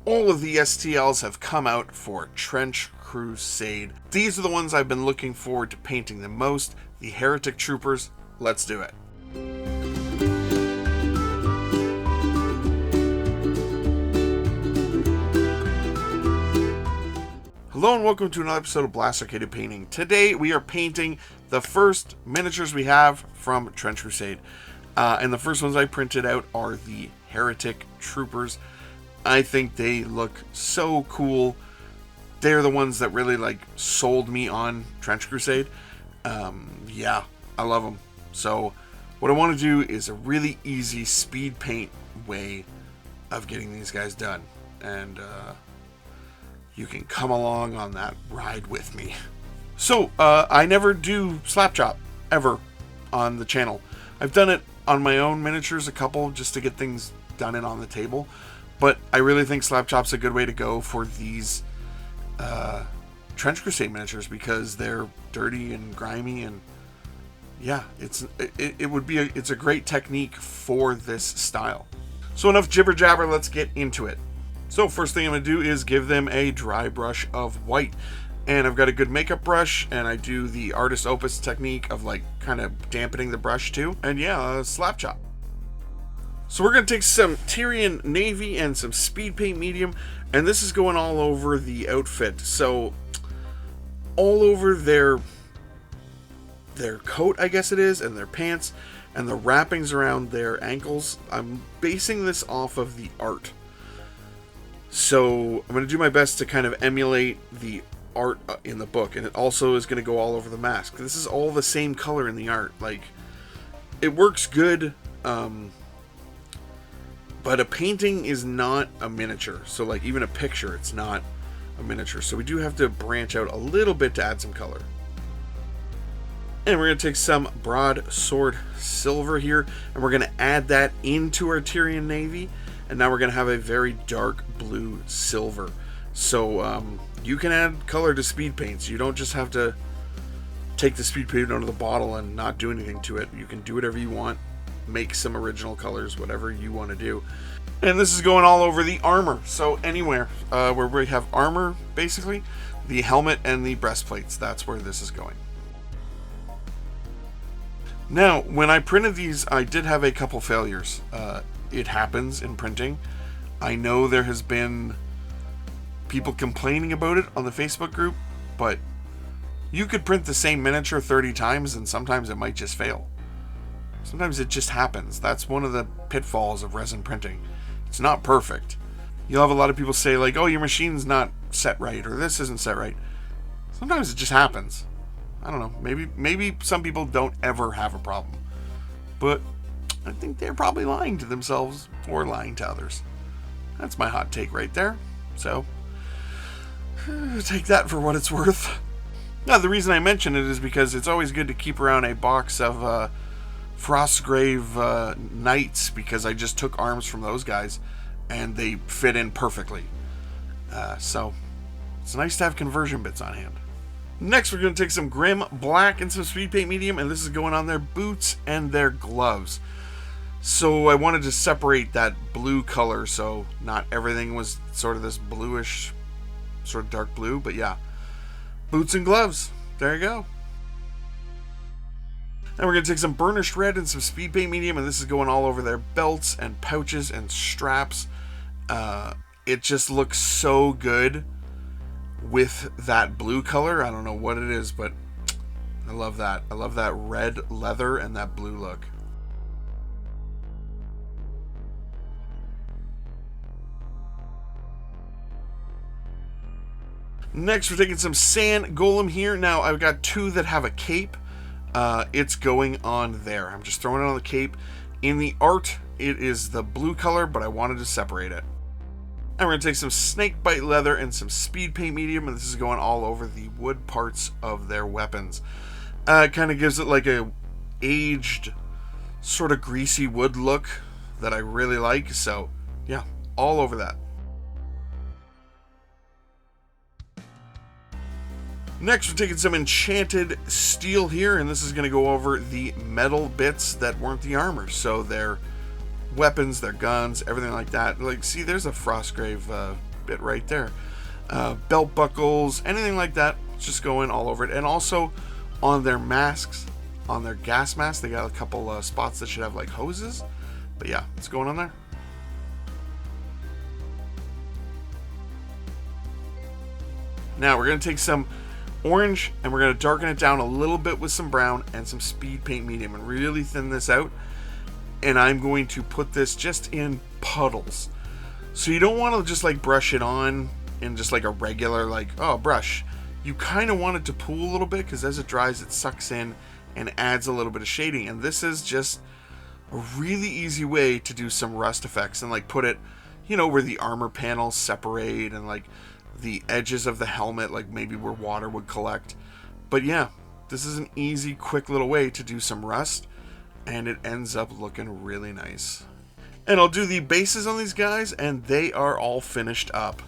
all of the STLs have come out for Trench Crusade. These are the ones I've been looking forward to painting the most. The Heretic Troopers. Let's do it. Hello and welcome to another episode of Blast Arcade Painting. Today we are painting the first miniatures we have from Trench Crusade. And the first ones I printed out are the Heretic Troopers. I think they look so cool. They're the ones that really sold me on Trench Crusade. Yeah, I love them. So what I want to do is a really easy speed paint way of getting these guys done. And you can come along on that ride with me. So, I never do slap chop, ever, on the channel. I've done it on my own miniatures, a couple, just to get things done and on the table. But I really think slap chop's a good way to go for these Trench Crusade miniatures, because they're dirty and grimy, and yeah, it's a great technique for this style. So enough jibber jabber, let's get into it. So first thing I'm going to do is give them a dry brush of white. And I've got a good makeup brush, and I do the artist opus technique of kind of dampening the brush too. And yeah, slap chop. So we're going to take some Tyrian Navy and some speed paint medium, and this is going all over the outfit. So all over their coat, I guess it is, and their pants, and the wrappings around their ankles. I'm basing this off of the art. So I'm going to do my best to kind of emulate the art in the book, and it also is going to go all over the mask. This is all the same color in the art. It works good, but a painting is not a miniature. So even a picture, it's not a miniature. So we do have to branch out a little bit to add some color. And we're going to take some broadsword silver here, and we're going to add that into our Tyrian Navy. And now we're going to have a very dark blue silver. So you can add color to speed paints. You don't just have to take the speed paint out of the bottle and not do anything to it. You can do whatever you want. Make some original colors, whatever you want to do. And this is going all over the armor. So anywhere where we have armor, basically, the helmet and the breastplates, that's where this is going. Now, when I printed these, I did have a couple failures. It happens in printing. I know there has been people complaining about it on the Facebook group, but you could print the same miniature 30 times and sometimes it might just fail. Sometimes it just happens. That's one of the pitfalls of resin printing. It's not perfect. You'll have a lot of people say oh, your machine's not set right, or this isn't set right. Sometimes it just happens. I don't know. Maybe some people don't ever have a problem. But I think they're probably lying to themselves or lying to others. That's my hot take right there. So, take that for what it's worth. Now, the reason I mention it is because it's always good to keep around a box of Frostgrave Knights, because I just took arms from those guys and they fit in perfectly. So, it's nice to have conversion bits on hand. Next, we're going to take some Grim Black and some speed paint medium, and this is going on their boots and their gloves. So I wanted to separate that blue color, so not everything was sort of this bluish, sort of dark blue, but yeah. Boots and gloves. There you go. Now we're going to take some burnished red and some speed paint medium, and this is going all over their belts and pouches and straps. It just looks so good with that blue color. I don't know what it is, but I love that. I love that red leather and that blue look. Next, we're taking some Sand Golem here. Now, I've got two that have a cape. It's going on there. I'm just throwing it on the cape. In the art, it is the blue color, but I wanted to separate it. And we're going to take some Snakebite leather and some speed paint medium, and this is going all over the wood parts of their weapons. It kind of gives it a aged, sort of greasy wood look that I really like. So, yeah, all over that. Next, we're taking some enchanted steel here, and this is going to go over the metal bits that weren't the armor. So their weapons, their guns, everything like that. See, there's a Frostgrave bit right there. Belt buckles, anything like that, just going all over it. And also on their masks, on their gas masks, they got a couple spots that should have like hoses. But yeah, it's going on there. Now we're going to take some orange and we're going to darken it down a little bit with some brown and some speed paint medium and really thin this out. And I'm going to put this just in puddles. So you don't want to just like brush it on in just like a regular like, oh, brush. You kind of want it to pool a little bit because as it dries it sucks in and adds a little bit of shading. And this is just a really easy way to do some rust effects and like put it, you know, where the armor panels separate and like the edges of the helmet, like maybe where water would collect. But yeah, this is an easy, quick little way to do some rust, and it ends up looking really nice. And I'll do the bases on these guys, and they are all finished up.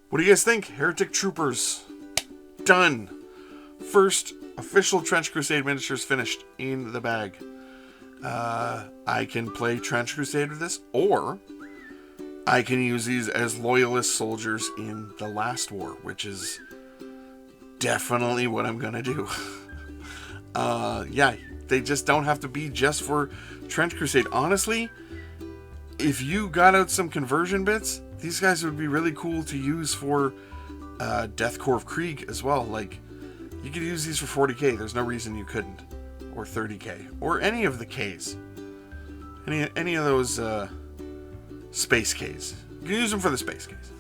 What do you guys think? Heretic Troopers. Done. First official Trench Crusade miniatures finished in the bag. I can play Trench Crusade with this, or I can use these as loyalist soldiers in the last war, which is definitely what I'm going to do. Yeah, they just don't have to be just for Trench Crusade. Honestly, if you got out some conversion bits, these guys would be really cool to use for Death Corps of Krieg as well. Like, you could use these for 40k. There's no reason you couldn't. Or 30k. Or any of the Ks. Any of those space Ks. You can use them for the space Ks.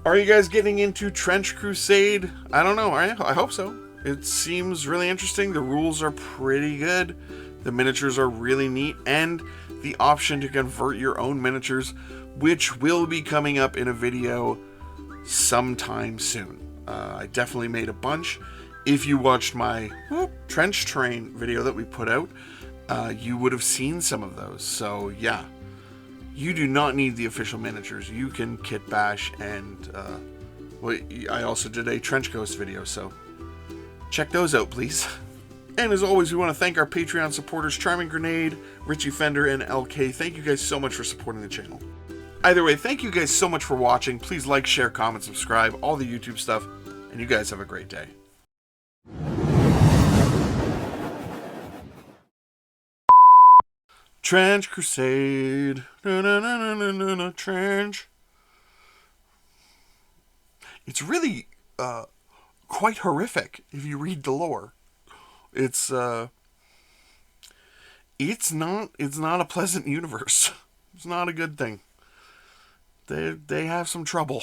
Are you guys getting into Trench Crusade? I don't know. I hope so. It seems really interesting. The rules are pretty good. The miniatures are really neat. And the option to convert your own miniatures, which will be coming up in a video sometime soon. I definitely made a bunch. If you watched my trench train video that we put out, you would have seen some of those. So yeah, you do not need the official miniatures. You can kit bash, and well, I also did a Trench Ghost video, so check those out, please. And as always, we want to thank our Patreon supporters, Charming Grenade, Richie Fender, and LK. Thank you guys so much for supporting the channel. Either way, thank you guys so much for watching. Please like, share, comment, subscribe, all the YouTube stuff, and you guys have a great day. Trench Crusade. Trench. It's really quite horrific if you read the lore. It's not a pleasant universe. It's not a good thing. They have some trouble.